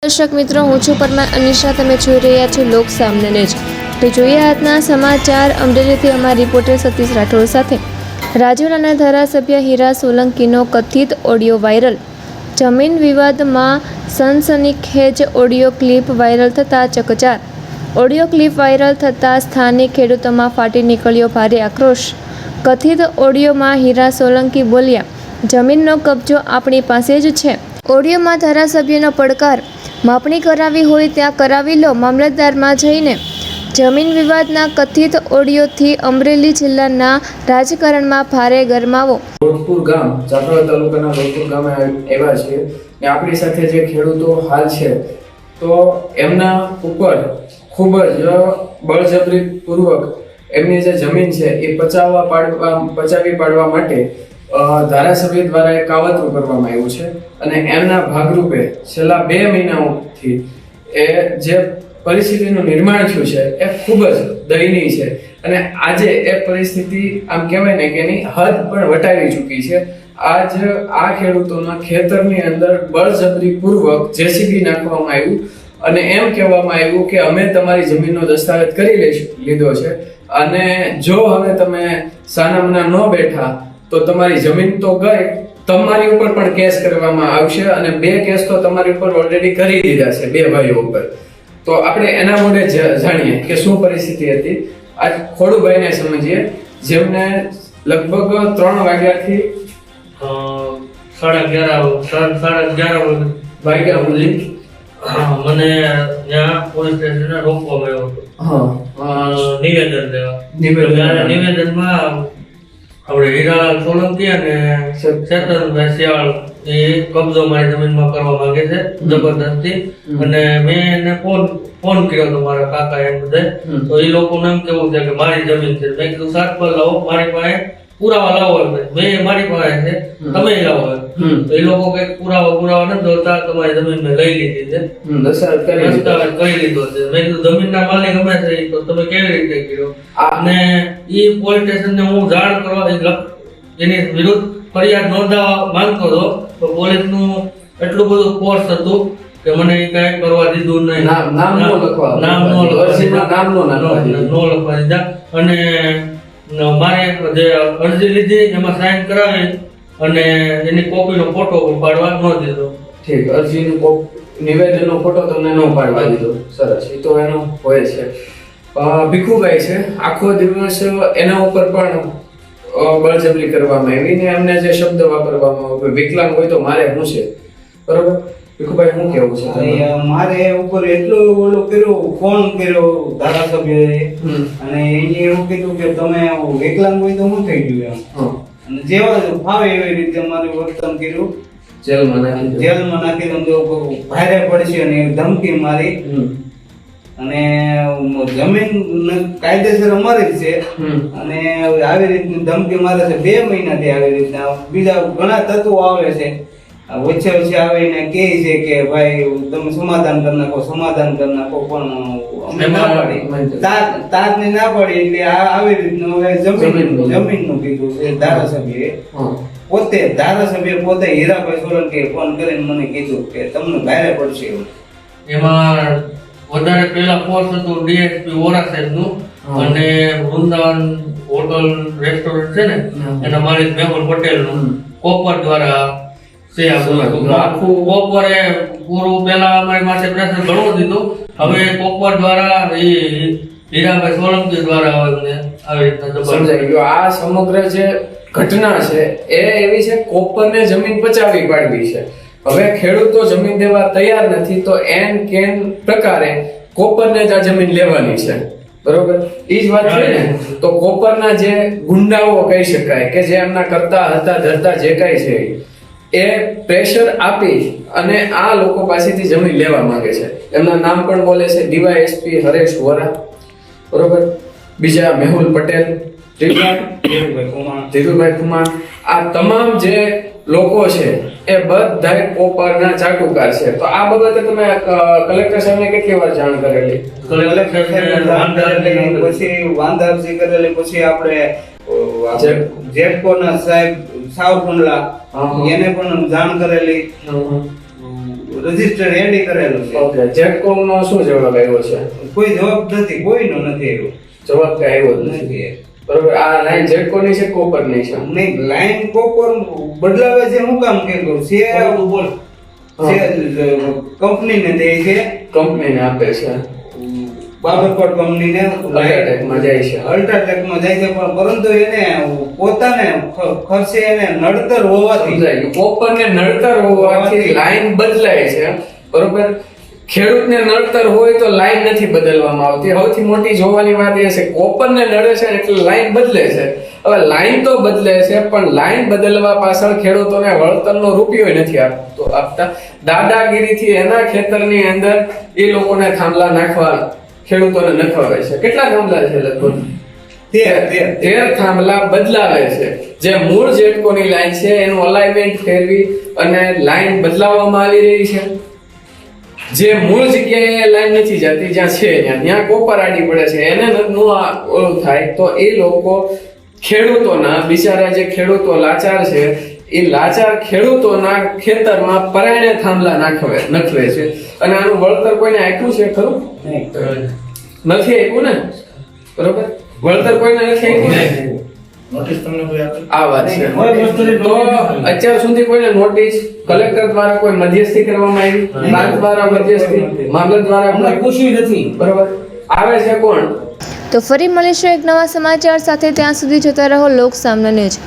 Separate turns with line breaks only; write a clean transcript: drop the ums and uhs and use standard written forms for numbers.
દર્શક મિત્રો, હું છું પરમાર અનિશા. તમે જોઈ રહ્યા છો લોક સામને ન્યૂઝ. તો જોઈએ આજના સમાચાર. અમરેલીથી અમારા રિપોર્ટર સતીશ રાઠોડ સાથે. રાજુલાના ધારાસભ્ય હીરા સોલંકીનો કથિત ઓડિયો વાયરલ. જમીન વિવાદમાં સનસનીખેજ ઓડિયો ક્લિપ વાયરલ થતાં ચકચાર. ઓડિયો ક્લિપ વાયરલ થતાં સ્થાનિક ખેડૂતોમાં ફાટી નીકળ્યો ભારે આક્રોશ. કથિત ઓડિયોમાં હીરા સોલંકી બોલ્યા, જમીનનો કબજો આપણી પાસે જ છે. ઓડિયોમાં ધારાસભ્યનો પડકાર, માપણી કરાવી હોય ત્યાં કરાવી લો. મામલતદારમાં જઈને જમીન વિવાદના કથિત ઓડિયોથી અમરેલી જિલ્લાના રાજકારણમાં ભારે ગરમાવો.
લોટપુર ગામ, જાફરાબાદ તાલુકાના લોટપુર ગામે આવ્યા છે ને આપણી સાથે જે ખેડૂતો હાલ છે તો એમના ઉપર ખૂબ જ બળજબરીપૂર્વક એમની જે જમીન છે એ પચાવી પાડવા માટે ધારાસભ્ય દ્વારા એક કાવતરું કરવામાં આવ્યું છે અને એમના ભાગરૂપે છેલ્લા 2 મહિનાઓથી એ જે પરિસ્થિતિનું નિર્માણ થયું છે એ ખૂબ જ દયનીય છે અને આજે એ પરિસ્થિતિ આમ કહેવાય ને કે એની હદ પણ વટાવી ચૂકી છે. આજ આ ખેડૂતોના ખેતરની અંદર બળજબરીપૂર્વક જેસીબી નાખવામાં આવ્યું અને એમ કહેવામાં આવ્યું કે અમે તમારી જમીનનો દસ્તાવેજ કરી લીધો છે અને જો હવે તમે સાનામના ન બેઠા તો તમારી જમીન તો ગઈ, તમારી ઉપર પણ કેસ કરવામાં આવશે અને 2 કેસ તો તમારી ઉપર ઓલરેડી કરી દીધા છે 2 ભાઈઓ ઉપર. તો આપણે એના મોઢે જાણીએ કે શું પરિસ્થિતિ હતી. આજ ખોડુભાઈને સમજીએ, જેમને લગભગ 3 વાગ્યાથી
11:30
વાગ્યા સુધી
મને ત્યાં પોલીસ સ્ટેશને રોકવામાં આવ્યો હતો નિવેદનમાં આપણે હીરા સોલંકી અને ચેતનભાઈ શિયાળ એ કબજો મારી જમીનમાં કરવા માંગે છે જબરદસ્તી. અને મેં એને ફોન કર્યો હતો મારા કાકા એમ બધા, તો એ લોકોને એમ કેવું છે કે મારી જમીન છે. મેં કીધું સાત પર લાવો, મારી પાસે પુરાવા લાવો. મેં મારી પાસે છે, તમે લાવો. તો એ લોકો કઈ પુરાવા નથી જોતા, તમારી જમીન મેં લઈ લીધી છે, દસ્તાવેજ કરી લીધો છે. મેં કીધું જમીનના માલિક અમે છે, તો તમે કેવી રીતે કર્યો? અને એ પોલીસ સ્ટેશનને હું જાણ કરવા એની વિરુદ્ધ ફરિયાદ નોંધાવવા માંગતો હતો, તો પોલીસનું એટલું બધું ફોર્સ હતું કે મને કઈ કરવા દીધું નહીં. નામ નો લખવા દીધા અને મારે જે અરજી લીધી એમાં સાઇન કરાવી અને એની કોપીનો ફોટો પાડવા ન દીધો.
ઠીક, અરજીનો નિવેદનનો ફોટો તમને ન પાડવા દીધો. સરસ, એ તો એનો હોય છે. ભીખુભાઈ છે, આખો દિવસ એના ઉપર પણ બળજબરી કરવામાં આવી ને એમને જે શબ્દ વાપરવામાં આવ્યો, વિકલાંગ હોય તો મારે શું છે, બરોબર? ભીખુભાઈ શું કેવું છે?
મારે ઉપર એટલો ઓલો કર્યો, ફોન કર્યો ધારાસભ્યએ અને એને એવું કીધું કે તમે વિકલાંગ હોય તો શું થઈ ગયું એમ. અને જેવા ફાવે એવી રીતે મારું વર્તન કર્યું, જેલમાં નાખી દીધું, ભારે પડશે અને ધમકી મારી. અને જમીન કાયદેસર અમારી જ છે અને આવી રીતની ધમકી મારે છે 2 મહિનાથી. આવી રીતના બીજા ઘણા તત્વો આવે છે, વચ્ચે આવીને કહે છે કે ભાઈ તમે સમાધાન કરી નાખો, પણ અમે ના પાડી, તારને ના પાડી. એટલે આવી રીતનું હવે જમીનનું કીધું છે ધારાસભ્યએ. ધારાસભ્ય પોતે હીરાભાઈ સોલંકીએ ફોન કરીને મને કીધું કે તમને ભારે પડશે.
એમાં વધારે પહેલા ફોર્સ હતું ડીએસપી વોરા સાહેબનું અને વૃંદાવન હોટલ રેસ્ટોરન્ટ છે ને એના માલિક મેહુલ પટેલનું કોપર દ્વારા કોપરે પૂરું પહેલા અમારી માટે પ્રેશર ઘણું દીધું. હવે કોપર દ્વારા હીરાભાઈ સોલંકી દ્વારા આવી રીતના
સમજાઈ ગયું. આ સમગ્ર જે ઘટના છે એ એવી છે, કોપરને જમીન પચાવી પાડવી છે. હવે ખેડૂતો જમીન દેવા તૈયાર નથી તો એન કેન પ્રકારે કોપરને જ આ જમીન લેવાની છે, બરોબર? એ જ વાત છે ને. તો કોપરના જે ગુંડાઓ કહી શકાય કે જે એમના કરતા હતા ધરતા જે કાંઈ છે એ પ્રેશર આપી અને આ લોકો પાસેથી જમીન લેવા માંગે છે. એમના નામ પણ બોલે છે, ડીવાયએસપી હરેશ વોરા, બરોબર? બીજા મેહુલ પટેલ, ધીરુભાઈ કુમાર, આ તમામ જે લોકો છે એ બધા કોપરના ચાટુકાર છે. તો આ બાબતે તમે કલેક્ટર સાહેબને કેટલી વાર જાણ કરેલી?
પછી વાંધારજી કરેલી, પછી આપણે જેટકોના સાહેબ સાવકુંડલા એને પણ જાણ કરેલી. રજીસ્ટર એડી કરેલું છે.
ઓકે, જેટકોમ નો શું જવાબ આવ્યો છે?
કોઈ જવાબ નથી, કોઈનો નથી આવ્યો.
જવાબ કઈ આવ્યો જ નથી.
નથી.
બરોબર, આ લાઈન જેટકોની છે કોપરની છે?
નહીં, લાઈન કોપર બદલાવે છે, હું કામ કે કહું છે કંપનીને દે છે,
કંપનીને આપે છે,
બાબરકોટ કંપનીને
અલ્ટ્રાટેકમાં જાય છે.
અલ્ટ્રાટેકમાં જાય છે, પણ પરંતુ એને પોતાને ખર્ચે એને નડતર હોવાથી
સમજાય ગયું. કોપરને નડતર હોવાથી લાઈન બદલાય છે. બરોબર, ખેડૂતને નડતર હોય તો લાઈન નથી બદલવામાં આવતી. સૌથી મોટી જોવાની વાત એ છે, કોપરને નડે છે એટલે લાઈન બદલે છે. હવે લાઈન તો બદલે છે, પણ લાઈન બદલવા પાછળ ખેડૂતોને વળતરનો રૂપિયો નથી આપતા. દાદાગીરીથી એના ખેતરની અંદર એ લોકોને થાંભલા નાખવા ખેડૂતોને નખવાવે છે. કેટલા થાંભલા છે? લગભગ 13 થાંભલા બદલાવે છે. જે મૂળ જેટકોની લાઈન છે એનું અલાઇનમેન્ટ ફેરવી અને લાઈન બદલાવવામાં આવી રહી છે. જે મૂળ જગ્યાએ લાઈન નથી જતી, જ્યાં છે ત્યાં કોપર આડી પડે છે, એને નું ઓલું થાય તો એ લોકો ખેડૂતોના બિચારા જે ખેડૂતો લાચાર છે એ લાચાર ખેડૂતોના ખેતરમાં પરાયણે થાંભલા નખવે છે. અને આનું વળતર કોઈને આપ્યું છે ખરું? નથી આપ્યું ને? બરોબર, વળતર કોઈને નથી આપ્યું. આ વાત છે. તો અત્યાર સુધી કોઈને નોટિસ કલેક્ટર દ્વારા કોઈ મધ્યસ્થી કરવામાં આવી? પ્રાંત દ્વારા મધ્યસ્થી, મામલત દ્વારા પૂછ્યું નથી. બરોબર, આવે છે કોણ?
તો ફરી મળીશું એક નવા સમાચાર સાથે. ત્યાં સુધી જોતા રહો લોક સામના ન્યૂઝ.